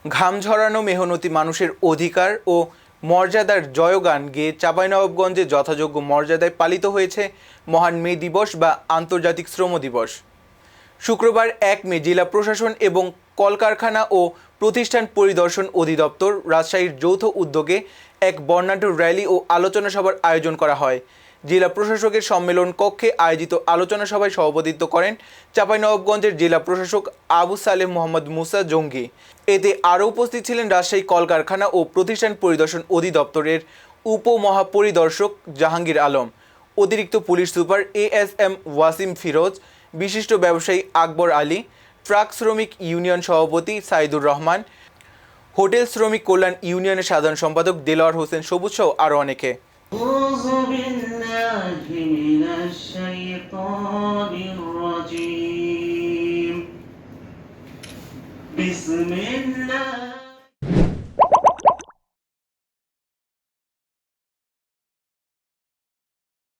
ঘাম ঝরানো মেহনতি মানুষের অধিকার ও মর্যাদার জয়গান গেয়ে চাঁপাইনবাবগঞ্জে যথাযোগ্য মর্যাদায় পালিত হয়েছে মহান মে দিবস বা আন্তর্জাতিক শ্রম দিবস। শুক্রবার ১ মে জেলা প্রশাসন এবং কলকারখানা ও প্রতিষ্ঠান পরিদর্শন অধিদপ্তর রাজশাহীর যৌথ উদ্যোগে এক বর্ণাঢ্য র্যালি ও আলোচনা সভার আয়োজন করা হয়। জেলা প্রশাসকের সম্মেলন কক্ষে আয়োজিত আলোচনা সভায় সভাপতিত্ব করেন চাঁপাইনবাবগঞ্জের জেলা প্রশাসক আবু সালেহ মোহাম্মদ মুসা জঙ্গি। এতে আরও উপস্থিত ছিলেন রাজশাহী কলকারখানা ও প্রতিষ্ঠান পরিদর্শন অধিদপ্তরের উপমহাপরিদর্শক জাহাঙ্গীর আলম, অতিরিক্ত police super ASM Wasim Firoz, বিশিষ্ট ব্যবসায়ী আকবর আলী, ট্রাক শ্রমিক ইউনিয়ন সভাপতি সাইদুর রহমান, হোটেল শ্রমিক কল্যাণ ইউনিয়নের সাধারণ সম্পাদক দেলোয়ার হোসেন সবুজ সহ আরও অনেকে। بسم الله